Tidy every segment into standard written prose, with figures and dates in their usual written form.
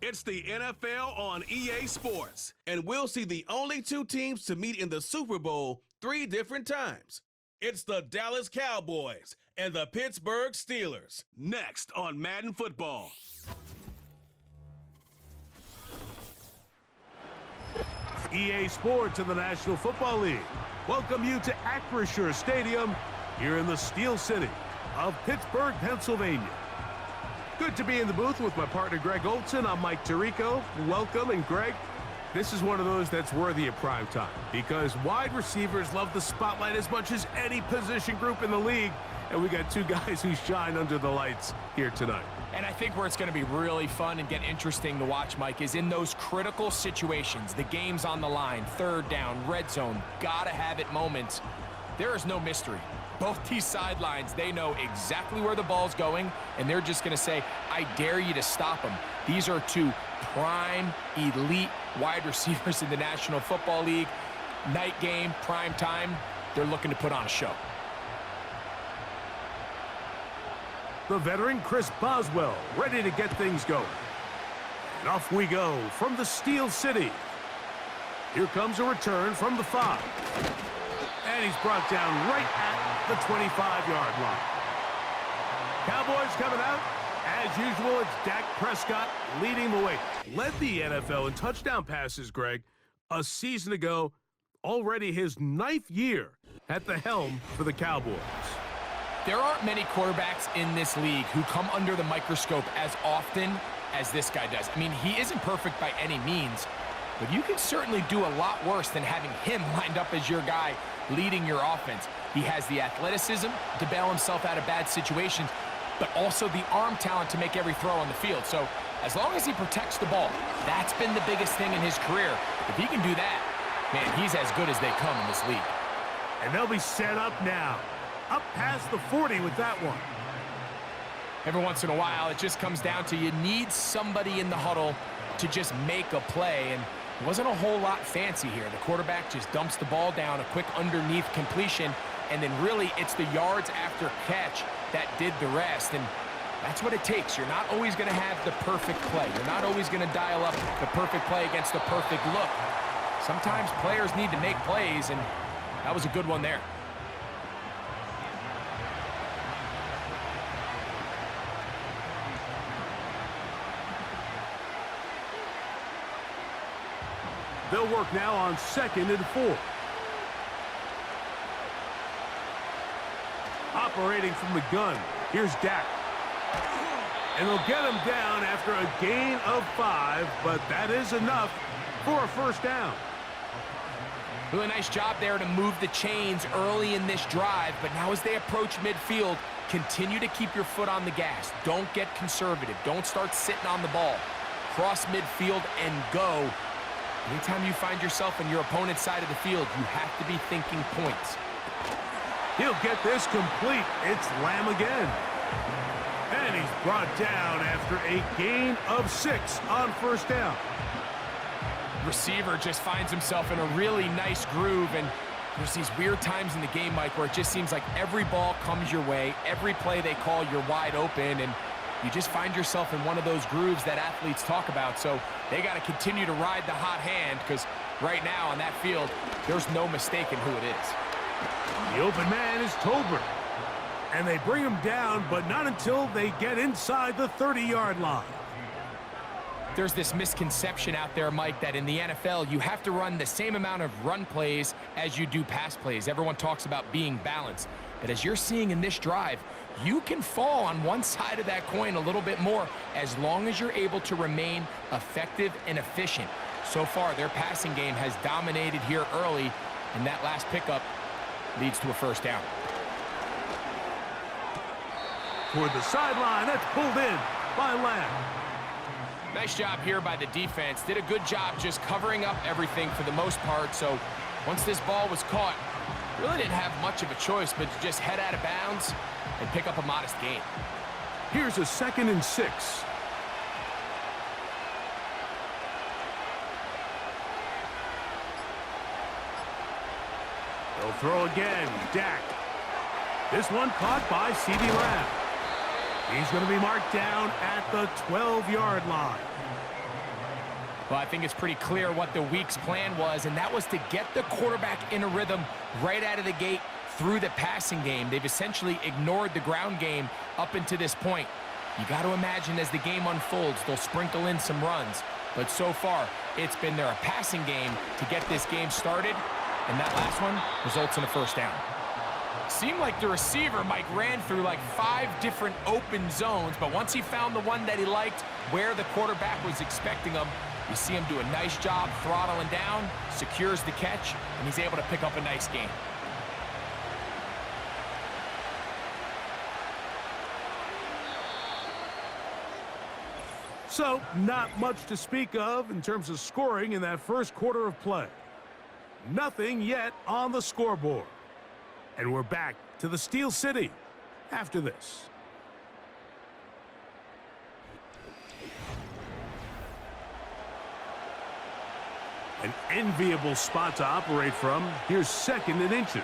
It's the NFL on EA Sports, and we'll see the only two teams to meet in the Super Bowl 3 different times. It's the Dallas Cowboys and the Pittsburgh Steelers, next on Madden Football. EA Sports and the National Football League welcome you to Acrisure Stadium here in the Steel City of Pittsburgh, Pennsylvania. Good to be in the booth with my partner Greg Olson. I'm Mike Tirico. Welcome, and Greg, this is one of those that's worthy of prime time because wide receivers love the spotlight as much as any position group in the league, and we got two guys who shine under the lights here tonight. And I think where it's going to be really fun and get interesting to watch, Mike, is in those critical situations. The game's on the line, third down, red zone, gotta have it moments. There is no mystery. Both these sidelines, they know exactly where the ball's going, and they're just going to say, I dare you to stop them. These are two prime, elite wide receivers in the National Football League. Night game, prime time, they're looking to put on a show. The veteran Chris Boswell ready to get things going. And off we go from the Steel City. Here comes a return from the 5. And he's brought down right at the 25-yard line. Cowboys coming out. As usual, it's Dak Prescott leading the way. Led the NFL in touchdown passes, Greg, a season ago. Already his 9th year at the helm for the Cowboys. There aren't many quarterbacks in this league who come under the microscope as often as this guy does. I mean, he isn't perfect by any means, but you can certainly do a lot worse than having him lined up as your guy leading your offense. He has the athleticism to bail himself out of bad situations, but also the arm talent to make every throw on the field. So as long as he protects the ball, that's been the biggest thing in his career. If he can do that, man, he's as good as they come in this league. And they'll be set up now. Up past the 40 with that one. Every once in a while, it just comes down to you need somebody in the huddle to just make a play, and it wasn't a whole lot fancy here. The quarterback just dumps the ball down, a quick underneath completion, and then really it's the yards after catch that did the rest, and that's what it takes. You're not always going to have the perfect play. You're not always going to dial up the perfect play against the perfect look. Sometimes players need to make plays, and that was a good one there. They'll work now on 2nd and 4. Operating from the gun, here's Dak. And they'll get him down after a gain of 5, but that is enough for a first down. Really nice job there to move the chains early in this drive, but now as they approach midfield, continue to keep your foot on the gas. Don't get conservative. Don't start sitting on the ball. Cross midfield and go. Anytime you find yourself on your opponent's side of the field, you have to be thinking points. He'll get this complete. It's Lamb again. And he's brought down after a gain of 6 on first down. Receiver just finds himself in a really nice groove, and there's these weird times in the game, Mike, where it just seems like every ball comes your way, every play they call, you're wide open, and you just find yourself in one of those grooves that athletes talk about. So they got to continue to ride the hot hand, because right now on that field, there's no mistaking who it is. The open man is Tolbert. And they bring him down, but not until they get inside the 30-yard line. There's this misconception out there, Mike, that in the NFL, you have to run the same amount of run plays as you do pass plays. Everyone talks about being balanced. But as you're seeing in this drive, you can fall on one side of that coin a little bit more as long as you're able to remain effective and efficient. So far, their passing game has dominated here early, and that last pickup leads to a first down. Toward the sideline, that's pulled in by Lamb. Nice job here by the defense. Did a good job just covering up everything for the most part. So once this ball was caught, really didn't have much of a choice but to just head out of bounds and pick up a modest gain. Here's a 2nd and 6. They'll throw again. Dak. This one caught by CeeDee Lamb. He's going to be marked down at the 12-yard line. Well, I think it's pretty clear what the week's plan was, and that was to get the quarterback in a rhythm right out of the gate through the passing game. They've essentially ignored the ground game up until this point. You got to imagine as the game unfolds, they'll sprinkle in some runs. But so far, it's been their passing game to get this game started, and that last one results in a first down. Seemed like the receiver, Mike, ran through like 5 different open zones, but once he found the one that he liked, where the quarterback was expecting him, you see him do a nice job throttling down, secures the catch, and he's able to pick up a nice gain. So, not much to speak of in terms of scoring in that first quarter of play. Nothing yet on the scoreboard. And we're back to the Steel City after this. An enviable spot to operate from. Here's 2nd and inches.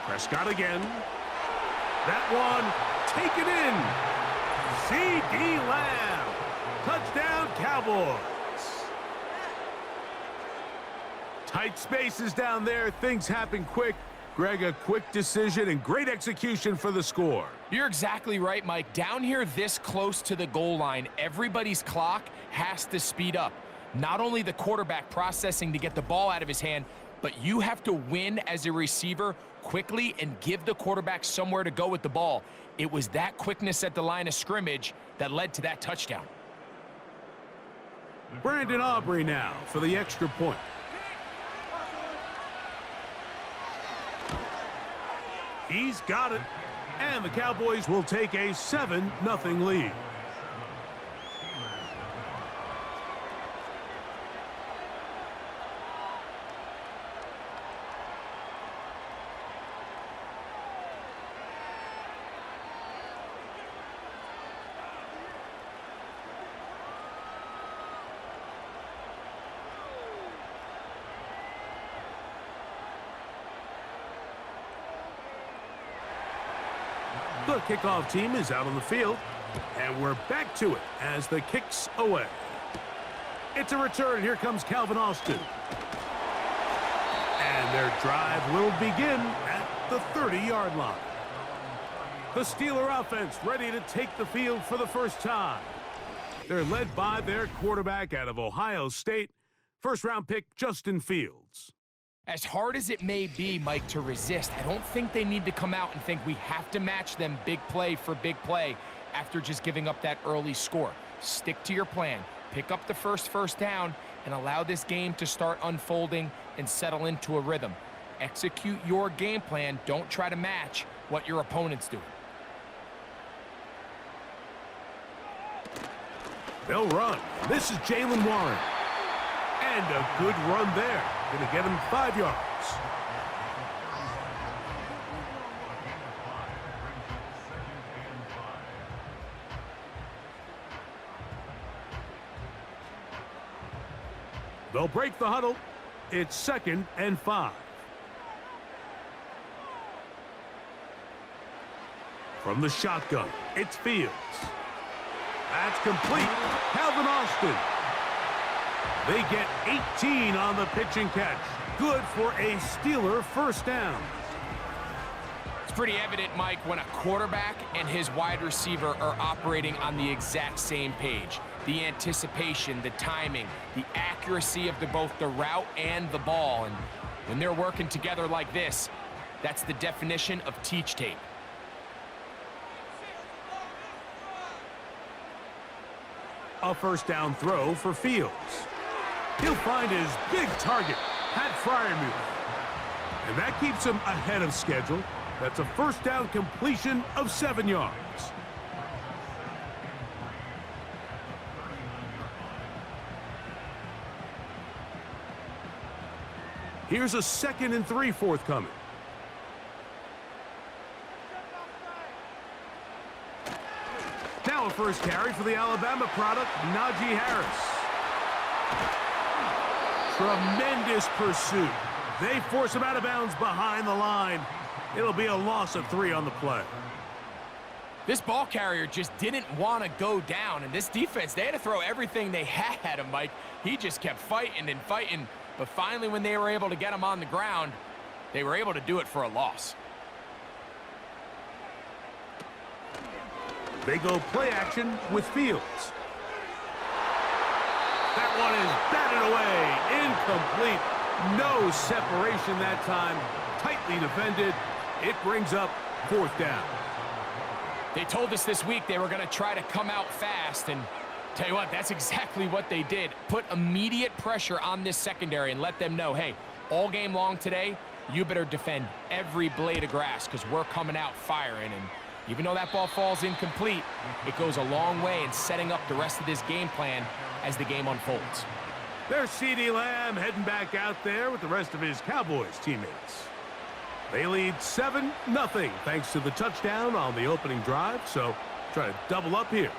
Prescott again. That one, take it in. C.D. Lamb. Touchdown, Cowboys. Tight spaces down there. Things happen quick. Greg, a quick decision and great execution for the score. You're exactly right, Mike. Down here this close to the goal line, everybody's clock has to speed up. Not only the quarterback processing to get the ball out of his hand, but you have to win as a receiver quickly and give the quarterback somewhere to go with the ball. It was that quickness at the line of scrimmage that led to that touchdown. Brandon Aubrey now for the extra point. He's got it, and the Cowboys will take a 7-0 lead. The kickoff team is out on the field, and we're back to it as the kick's away. It's a return. Here comes Calvin Austin. And their drive will begin at the 30-yard line. The Steeler offense ready to take the field for the first time. They're led by their quarterback out of Ohio State, first-round pick Justin Fields. As hard as it may be, Mike, to resist, I don't think they need to come out and think we have to match them big play for big play after just giving up that early score. Stick to your plan. Pick up the first down and allow this game to start unfolding and settle into a rhythm. Execute your game plan. Don't try to match what your opponent's doing. They'll run. This is Jaylen Warren. And a good run there. Going to get him 5 yards. They'll break the huddle. It's 2nd and 5. From the shotgun, it's Fields. That's complete. Calvin Austin. They get 18 on the pitch and catch. Good for a Steeler first down. It's pretty evident, Mike, when a quarterback and his wide receiver are operating on the exact same page. The anticipation, the timing, the accuracy of both the route and the ball. And when they're working together like this, that's the definition of teach tape. A first down throw for Fields. He'll find his big target, Pat Freiermuth. And that keeps him ahead of schedule. That's a first down completion of 7 yards. Here's a 2nd and 3 forthcoming. Now a first carry for the Alabama product, Najee Harris. Tremendous pursuit. They force him out of bounds behind the line. It'll be a loss of 3 on the play. This ball carrier just didn't want to go down, and this defense, they had to throw everything they had at him, Mike. He just kept fighting and fighting, but finally when they were able to get him on the ground, they were able to do it for a loss. They go play action with Fields. That one is batted away. Incomplete. No separation that time. Tightly defended. It brings up 4th down. They told us this week they were going to try to come out fast, and tell you what, that's exactly what they did. Put immediate pressure on this secondary and let them know, hey, all game long today, you better defend every blade of grass because we're coming out firing. And even though that ball falls incomplete, it goes a long way in setting up the rest of this game plan as the game unfolds. There's CeeDee Lamb heading back out there with the rest of his Cowboys teammates. They lead 7-0 thanks to the touchdown on the opening drive, so try to double up here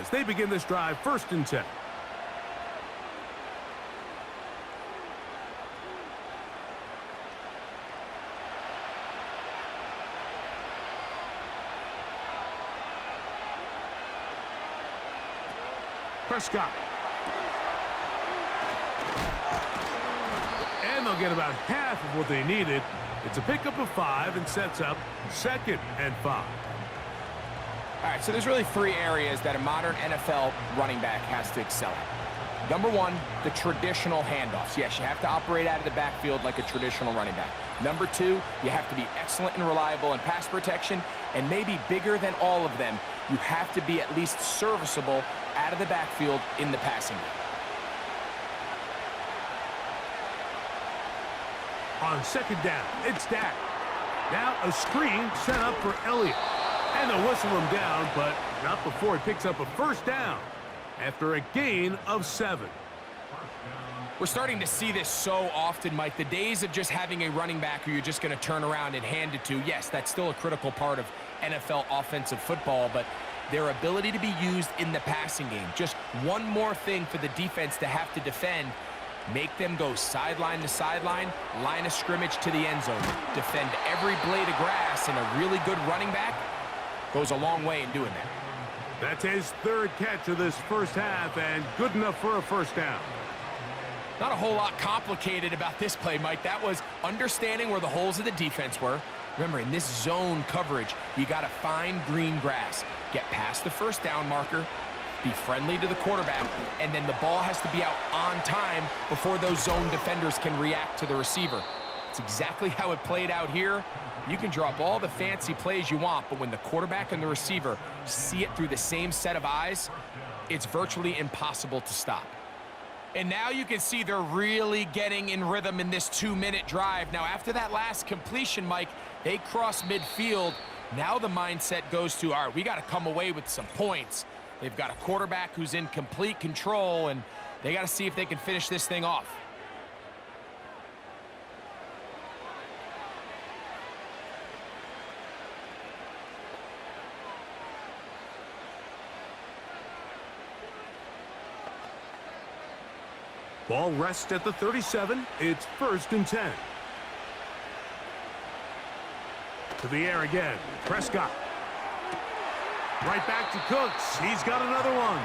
as they begin this drive 1st and 10. Prescott. And they'll get about half of what they needed. It's a pickup of 5 and sets up 2nd and 5. All right, so there's really 3 areas that a modern NFL running back has to excel at. Number 1, the traditional handoffs. Yes, you have to operate out of the backfield like a traditional running back. Number 2, you have to be excellent and reliable in pass protection, and maybe bigger than all of them, you have to be at least serviceable out of the backfield in the passing game. On 2nd down, it's Dak. Now a screen set up for Elliott. And they'll whistle him down, but not before he picks up a 1st down after a gain of 7. We're starting to see this so often, Mike. The days of just having a running back who you're just going to turn around and hand it to, yes, that's still a critical part of NFL offensive football, but their ability to be used in the passing game, just one more thing for the defense to have to defend, make them go sideline to sideline, line of scrimmage to the end zone, defend every blade of grass, and a really good running back goes a long way in doing that. That's his 3rd catch of this 1st half, and good enough for a 1st down. Not a whole lot complicated about this play, Mike. That was understanding where the holes of the defense were. Remember, in this zone coverage, you got to find green grass, get past the 1st down marker, be friendly to the quarterback, and then the ball has to be out on time before those zone defenders can react to the receiver. It's exactly how it played out here. You can draw up all the fancy plays you want, but when the quarterback and the receiver see it through the same set of eyes, it's virtually impossible to stop. And now you can see they're really getting in rhythm in this 2-minute drive. Now, after that last completion, Mike, they cross midfield. Now the mindset goes to, all right, we got to come away with some points. They've got a quarterback who's in complete control, and they got to see if they can finish this thing off. Ball rests at the 37. It's 1st and 10. To the air again. Prescott. Right back to Cooks. He's got another one.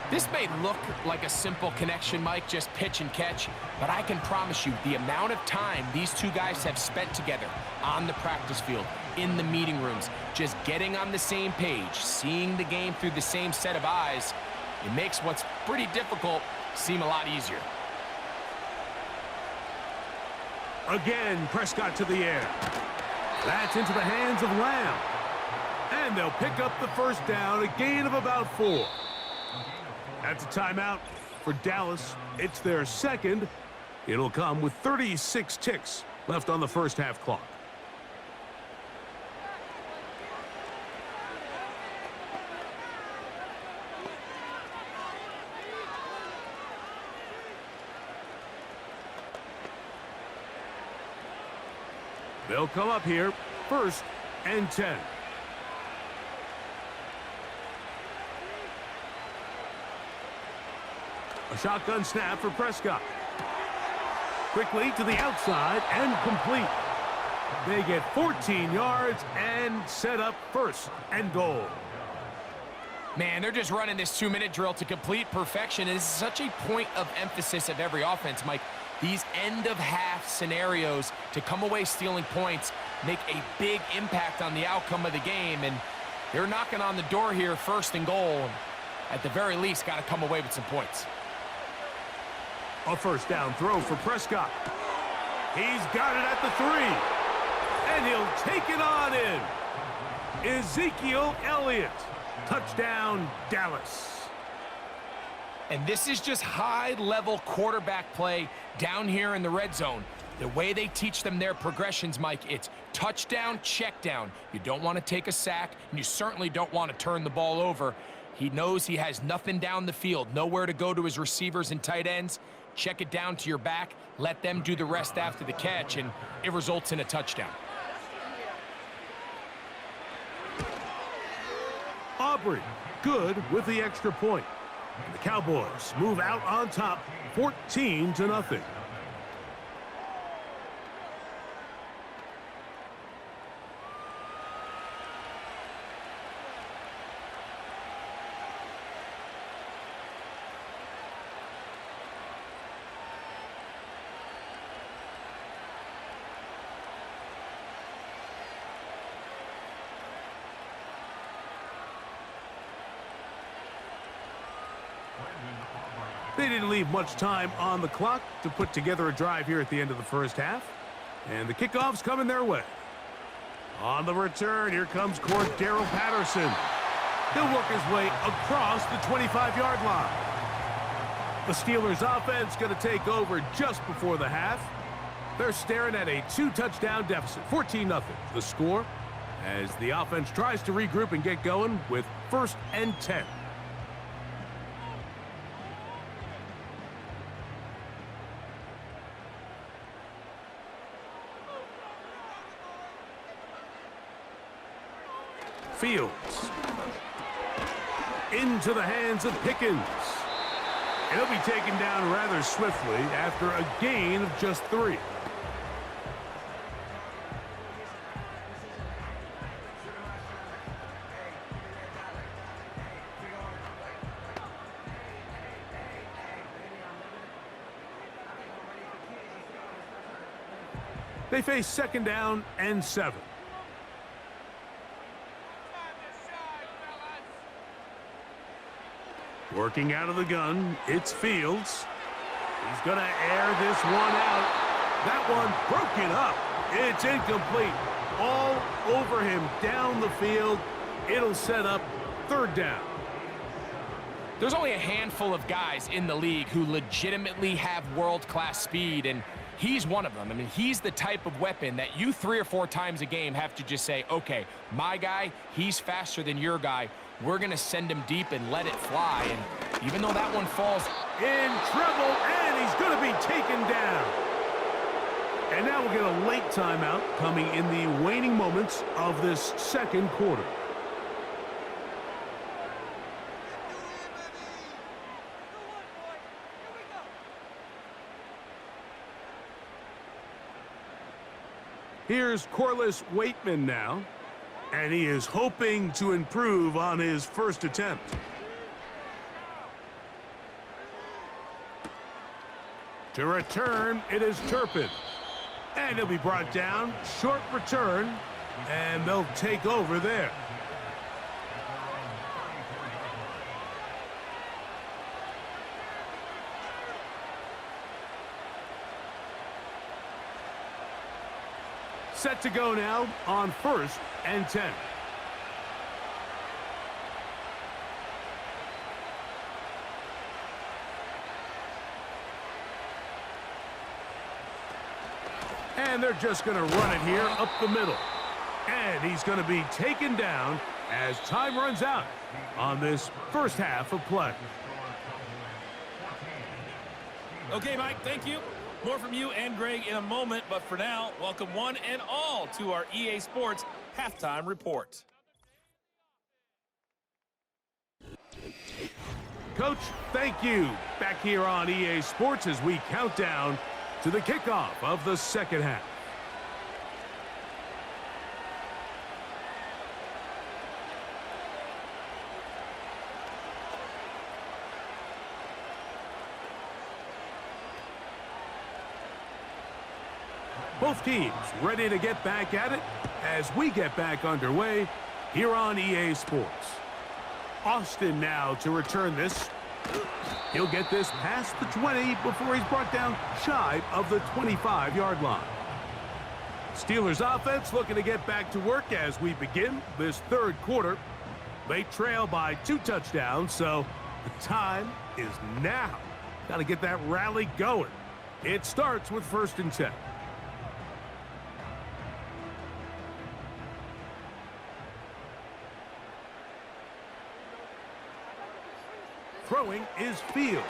This may look like a simple connection, Mike, just pitch and catch, but I can promise you the amount of time these two guys have spent together on the practice field, in the meeting rooms, just getting on the same page, seeing the game through the same set of eyes, it makes what's pretty difficult seem a lot easier. Again, Prescott to the air. That's into the hands of Lamb. And they'll pick up the 1st down, a gain of about 4. That's a timeout for Dallas. It's their 2nd. It'll come with 36 ticks left on the 1st half clock. They'll come up here, 1st and 10. A shotgun snap for Prescott. Quickly to the outside and complete. They get 14 yards and set up first and goal. Man, they're just running this 2-minute drill to complete perfection. And this is such a point of emphasis of every offense, Mike. These end-of-half scenarios to come away stealing points make a big impact on the outcome of the game. And they're knocking on the door here, first and goal. At the very least, got to come away with some points. A first down throw for Prescott. He's got it at the 3. And he'll take it on in. Ezekiel Elliott. Touchdown, Dallas. And this is just high-level quarterback play down here in the red zone. The way they teach them their progressions, Mike, it's touchdown, check down. You don't want to take a sack, and you certainly don't want to turn the ball over. He knows he has nothing down the field, nowhere to go to his receivers and tight ends. Check it down to your back, let them do the rest after the catch, and it results in a touchdown. Aubrey, good with the extra point. And the Cowboys move out on top, 14-0. They didn't leave much time on the clock to put together a drive here at the end of the first half. And the kickoff's coming their way. On the return, here comes Cordero Patterson. He'll work his way across the 25-yard line. The Steelers' offense going to take over just before the half. They're staring at a 2-touchdown deficit, 14-0. The score as the offense tries to regroup and get going with 1st and 10. Fields. Into the hands of Pickens. And he'll be taken down rather swiftly after a gain of just 3. They face 2nd down and 7. Working out of the gun, it's Fields. He's going to air this one out. That one broken up. It's incomplete. All over him down the field. It'll set up 3rd down. There's only a handful of guys in the league who legitimately have world-class speed, and he's one of them. I mean, he's the type of weapon that you 3 or 4 times a game have to just say, okay, my guy, he's faster than your guy. We're going to send him deep and let it fly. And even though that one falls in trouble, and he's going to be taken down. And now we'll get a late timeout coming in the waning moments of this 2nd quarter. Here's Corliss Waitman now. And he is hoping to improve on his first attempt. To return, it is Turpin. And he'll be brought down. Short return. And they'll take over there. Set to go now on 1st and 10. And they're just going to run it here up the middle. And he's going to be taken down as time runs out on this first half of play. Okay, Mike, thank you. More from you and Greg in a moment, but for now, welcome one and all to our EA Sports Halftime Report. Coach, thank you. Back here on EA Sports as we count down to the kickoff of the 2nd half. Both teams ready to get back at it as we get back underway here on EA Sports. Austin now to return this. He'll get this past the 20 before he's brought down shy of the 25-yard line. Steelers offense looking to get back to work as we begin this third quarter. They trail by 2 touchdowns, so the time is now. Got to get that rally going. It starts with 1st and 10. Throwing is Fields.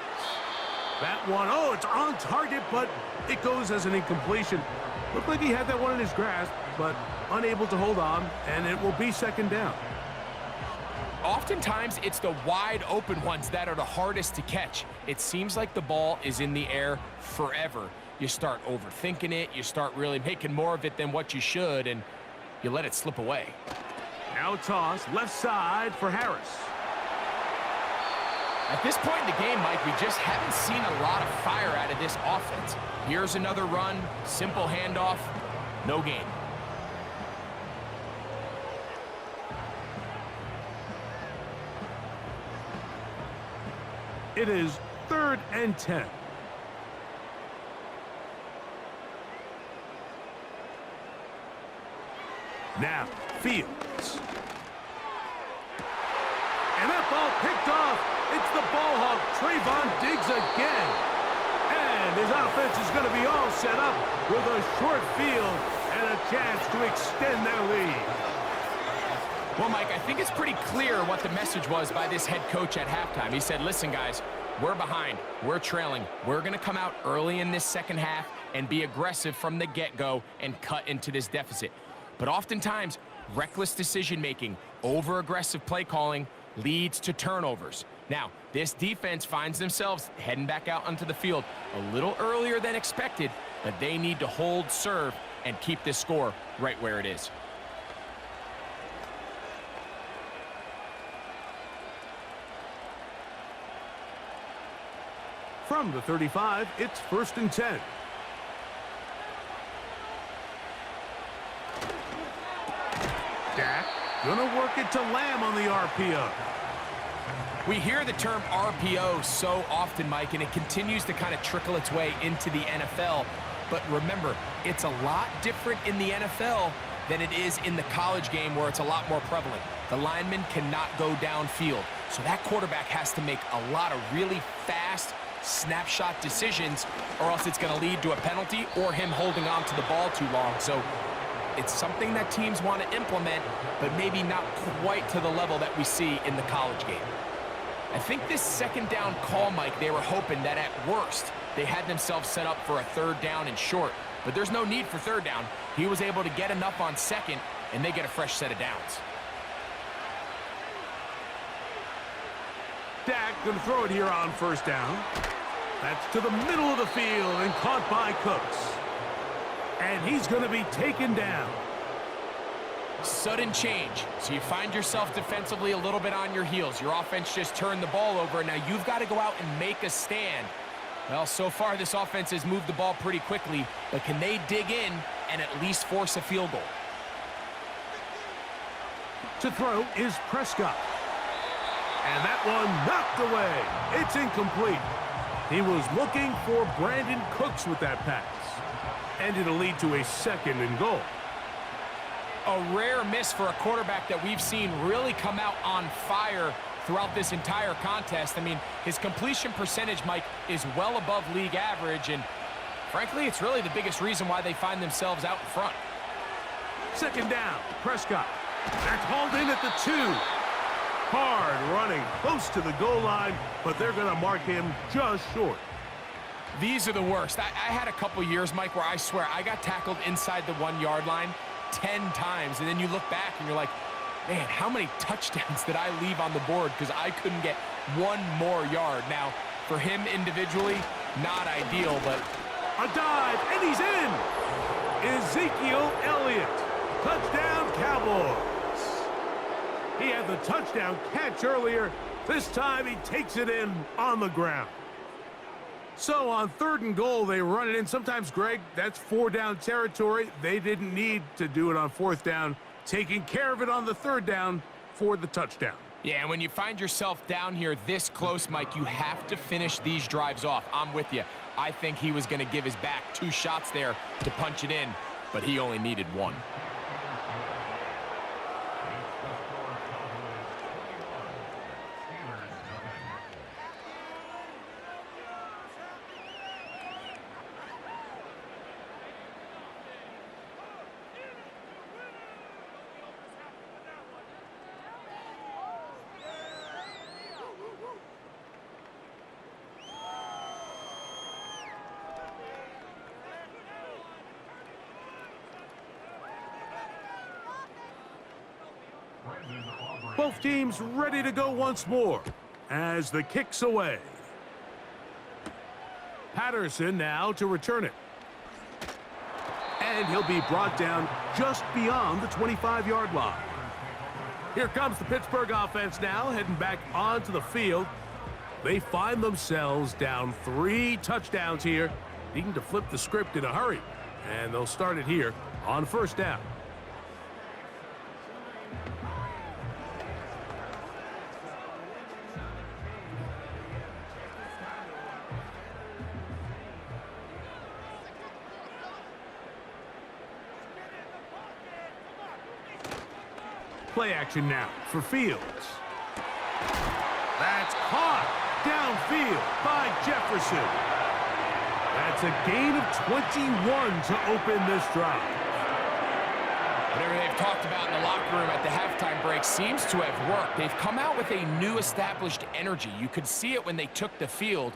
That one, oh, it's on target, but it goes as an incompletion. Looked like he had that one in his grasp, but unable to hold on, and it will be 2nd down. Oftentimes, it's the wide open ones that are the hardest to catch. It seems like the ball is in the air forever. You start overthinking it, you start really making more of it than what you should, and you let it slip away. Now toss, left side for Harris. At this point in the game, Mike, we just haven't seen a lot of fire out of this offense. Here's another run, simple handoff, no gain. It is 3rd and 10. Now, Fields. And that ball picked off. It's the ball hawk, Trayvon Diggs again. And his offense is going to be all set up with a short field and a chance to extend their lead. Well, Mike, I think it's pretty clear what the message was by this head coach at halftime. He said, listen, guys, we're behind. We're trailing. We're going to come out early in this second half and be aggressive from the get-go and cut into this deficit. But oftentimes, reckless decision-making, over-aggressive play calling leads to turnovers. Now, this defense finds themselves heading back out onto the field a little earlier than expected, but they need to hold serve and keep this score right where it is. From the 35, it's 1st and 10. Dak gonna work it to Lamb on the RPO. We hear the term RPO so often, Mike, and it continues to kind of trickle its way into the NFL. But remember, it's a lot different in the NFL than it is in the college game where it's a lot more prevalent. The lineman cannot go downfield, so that quarterback has to make a lot of really fast snapshot decisions, or else it's going to lead to a penalty or him holding on to the ball too long. So it's something that teams want to implement, but maybe not quite to the level that we see in the college game. I think this 2nd down call, Mike, they were hoping that at worst they had themselves set up for a 3rd down and short, but there's no need for 3rd down. He was able to get enough on 2nd, and they get a fresh set of downs. Dak gonna throw it here on 1st down. That's to the middle of the field and caught by Cooks. And he's gonna be taken down. Sudden change. So you find yourself defensively a little bit on your heels. Your offense just turned the ball over. Now you've got to go out and make a stand. Well, so far this offense has moved the ball pretty quickly, but can they dig in and at least force a field goal? To throw is Prescott. And that one knocked away. It's incomplete. He was looking for Brandon Cooks with that pass. And it'll lead to a 2nd and goal. A rare miss for a quarterback that we've seen really come out on fire throughout this entire contest. I mean, his completion percentage, Mike, is well above league average, and frankly, it's really the biggest reason why they find themselves out in front. 2nd down, Prescott. That's hauled in at the 2. Hard running, close to the goal line, but they're going to mark him just short. These are the worst. I had a couple years, Mike, where I swear I got tackled inside the 1-yard line 10 times, and then you look back and you're like, man, how many touchdowns did I leave on the board because I couldn't get one more yard? Now, for him individually, not ideal, but a dive, and he's in. Ezekiel Elliott. Touchdown, Cowboys. He had the touchdown catch earlier. This time he takes it in on the ground. So on 3rd and goal, they run it in. Sometimes, Greg, that's 4-down territory. They didn't need to do it on 4th down, taking care of it on the 3rd down for the touchdown. Yeah, and when you find yourself down here this close, Mike, you have to finish these drives off. I'm with you. I think he was going to give his back 2 shots there to punch it in, but he only needed 1. Both teams ready to go once more as the kick's away. Patterson now to return it. And he'll be brought down just beyond the 25-yard line. Here comes the Pittsburgh offense now, heading back onto the field. They find themselves down 3 touchdowns here, needing to flip the script in a hurry. And they'll start it here on 1st down. Play action now for Fields. That's caught downfield by Jefferson. That's a gain of 21 to open this drive. Whatever they've talked about in the locker room at the halftime break seems to have worked. They've come out with a new established energy. You could see it when they took the field.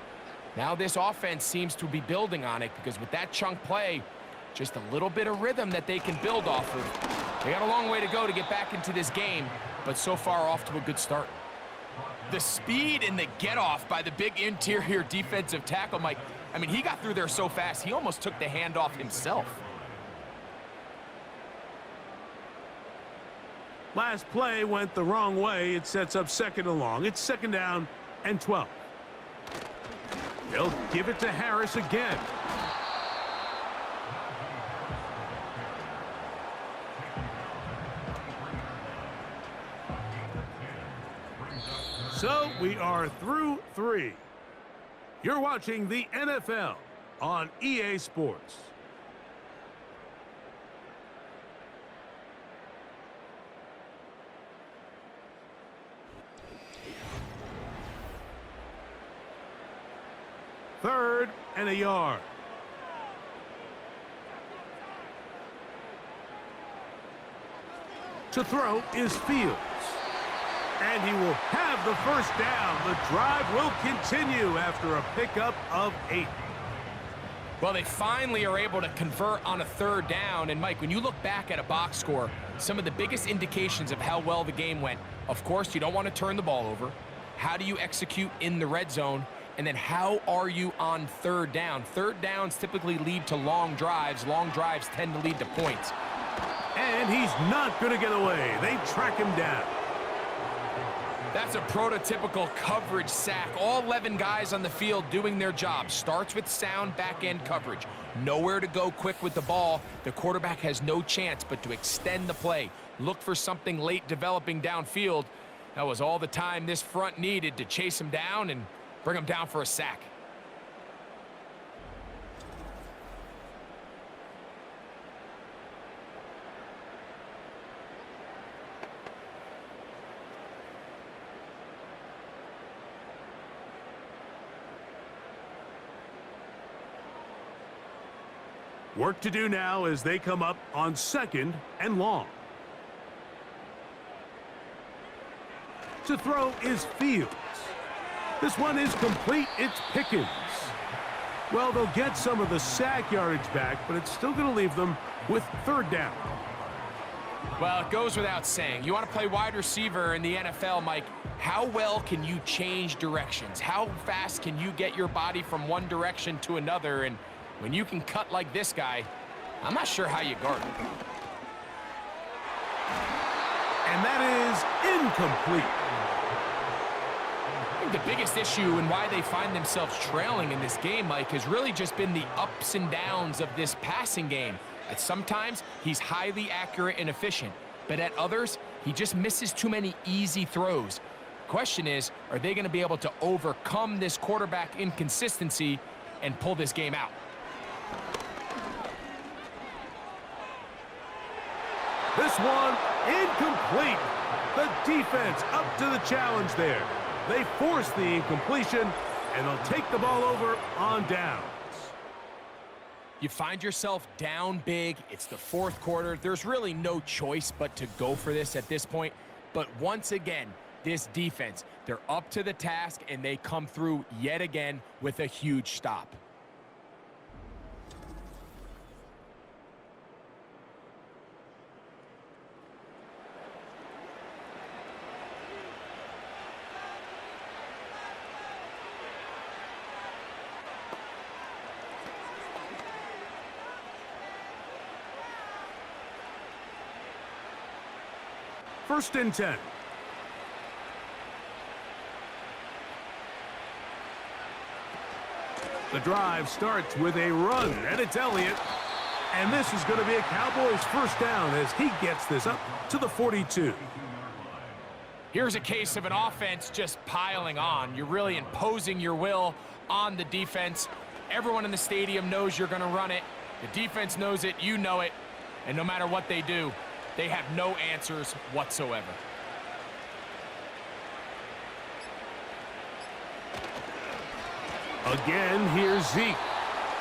Now this offense seems to be building on it because with that chunk play, just a little bit of rhythm that they can build off of. They got a long way to go to get back into this game, but so far off to a good start. The speed and the get-off by the big interior defensive tackle, Mike, I mean, he got through there so fast, he almost took the handoff himself. Last play went the wrong way. It sets up 2nd and long. It's 2nd down and 12. They'll give it to Harris again. So we are through 3. You're watching the NFL on EA Sports. Third and a yard. To throw is Fields. And he will have the 1st down. The drive will continue after a pickup of 8. Well, they finally are able to convert on a 3rd down. And, Mike, when you look back at a box score, some of the biggest indications of how well the game went, of course, you don't want to turn the ball over. How do you execute in the red zone? And then how are you on 3rd down? 3rd downs typically lead to long drives. Long drives tend to lead to points. And he's not going to get away. They track him down. That's a prototypical coverage sack. All 11 guys on the field doing their job. Starts with sound back-end coverage. Nowhere to go quick with the ball. The quarterback has no chance but to extend the play. Look for something late developing downfield. That was all the time this front needed to chase him down and bring him down for a sack. Work to do now as they come up on 2nd and long. To throw is Fields. This one is complete. It's Pickens. Well, they'll get some of the sack yardage back, but it's still going to leave them with 3rd down. Well, it goes without saying. You want to play wide receiver in the NFL, Mike. How well can you change directions? How fast can you get your body from one direction to another? And when you can cut like this guy, I'm not sure how you guard him. And that is incomplete. think the biggest issue and why they find themselves trailing in this game, Mike, has really just been the ups and downs of this passing game. At sometimes, he's highly accurate and efficient, but at others, he just misses too many easy throws. Question is, are they going to be able to overcome this quarterback inconsistency and pull this game out? This one incomplete. The defense up to the challenge there. They force the incompletion, and they'll take the ball over on downs. You find yourself down big. It's the fourth quarter. There's really no choice but to go for this at this point. But once again, this defense, they're up to the task, and they come through yet again with a huge stop. First and 10. The drive starts with a run, and it's Elliott. And this is going to be a Cowboys first down as he gets this up to the 42. Here's a case of an offense just piling on. You're really imposing your will on the defense. Everyone in the stadium knows you're going to run it. The defense knows it, you know it. And no matter what they do, they have no answers whatsoever. Again, here's Zeke.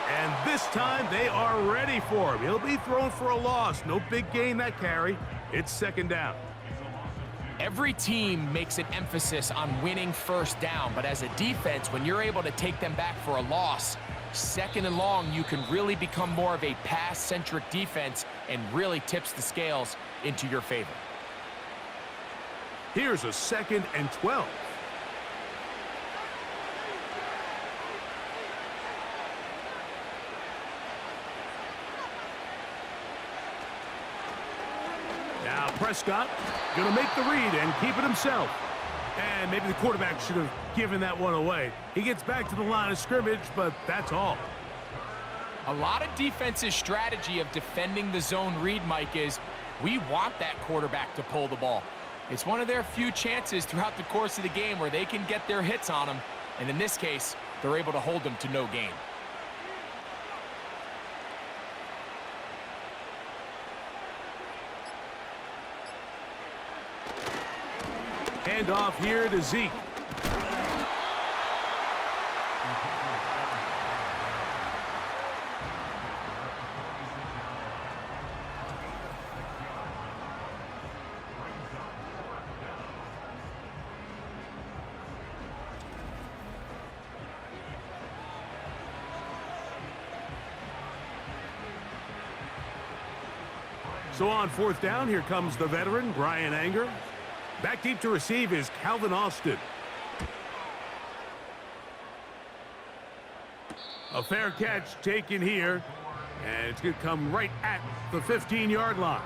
And this time they are ready for him. He'll be thrown for a loss. No big gain that carry. It's second down. Every team makes an emphasis on winning first down, but as a defense, when you're able to take them back for a loss, second and long, you can really become more of a pass-centric defense and really tips the scales into your favor. Here's a second and 12. Now Prescott going to make the read and keep it himself. And maybe the quarterback should have given that one away. He gets back to the line of scrimmage, but that's all. A lot of defense's strategy of defending the zone read, Mike, is we want that quarterback to pull the ball. It's one of their few chances throughout the course of the game where they can get their hits on him. And in this case, they're able to hold him to no gain. Hand off here to Zeke. So on fourth down, here comes the veteran, Brian Anger. Back deep to receive is Calvin Austin. A fair catch taken here, and it's going to come right at the 15-yard line.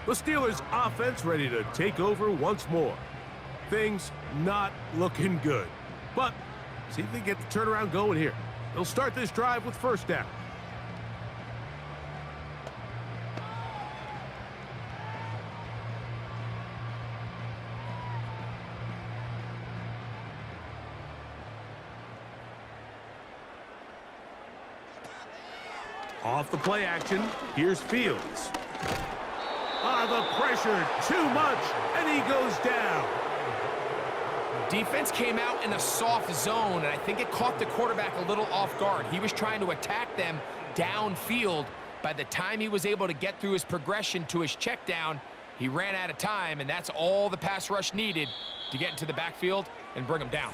The Steelers' offense ready to take over once more. Things not looking good, but see if they get the turnaround going here. They'll start this drive with first down. Off the play action, here's Fields. The pressure, too much, and he goes down. Defense came out in a soft zone, and I think it caught the quarterback a little off guard. He was trying to attack them downfield. By the time he was able to get through his progression to his check down, he ran out of time, and that's all the pass rush needed to get into the backfield and bring him down.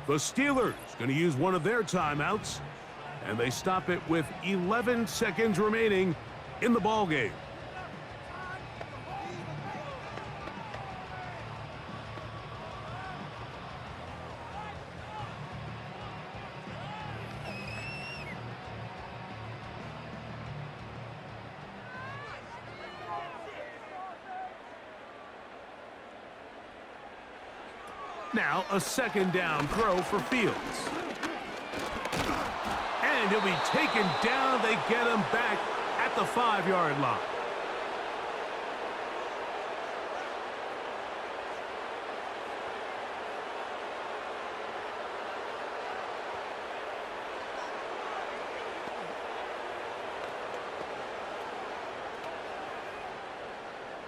The Steelers going to use one of their timeouts, and they stop it with 11 seconds remaining in the ballgame. Now a second down throw for Fields. And he'll be taken down. They get him back at the 5-yard line.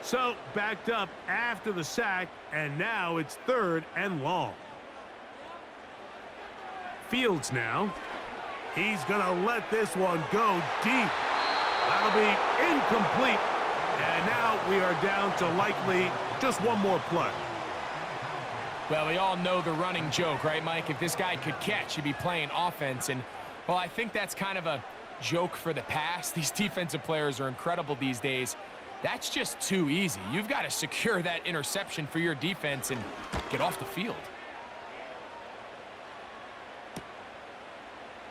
So, backed up after the sack, and now it's 3rd and long. Fields now. He's going to let this one go deep. That'll be incomplete. And now we are down to likely just one more play. Well, we all know the running joke, right, Mike? If this guy could catch, he'd be playing offense. And, well, I think that's kind of a joke for the past. These defensive players are incredible these days. That's just too easy. You've got to secure that interception for your defense and get off the field.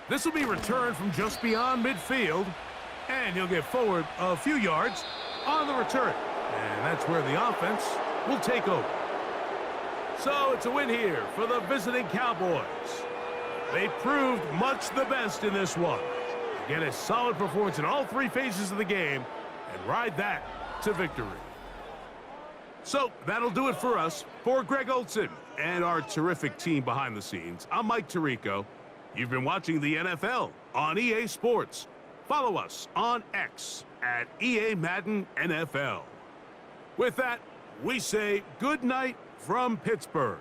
This will be returned from just beyond midfield, and he'll get forward a few yards on the return. And that's where the offense will take over. So it's a win here for the visiting Cowboys. They proved much the best in this one. Get a solid performance in all 3 phases of the game and ride that to victory. So that'll do it for us. For Greg Olson and our terrific team behind the scenes, I'm Mike Tirico. You've been watching the NFL on EA Sports. Follow us on X at EA Madden NFL. With that, we say good night from Pittsburgh.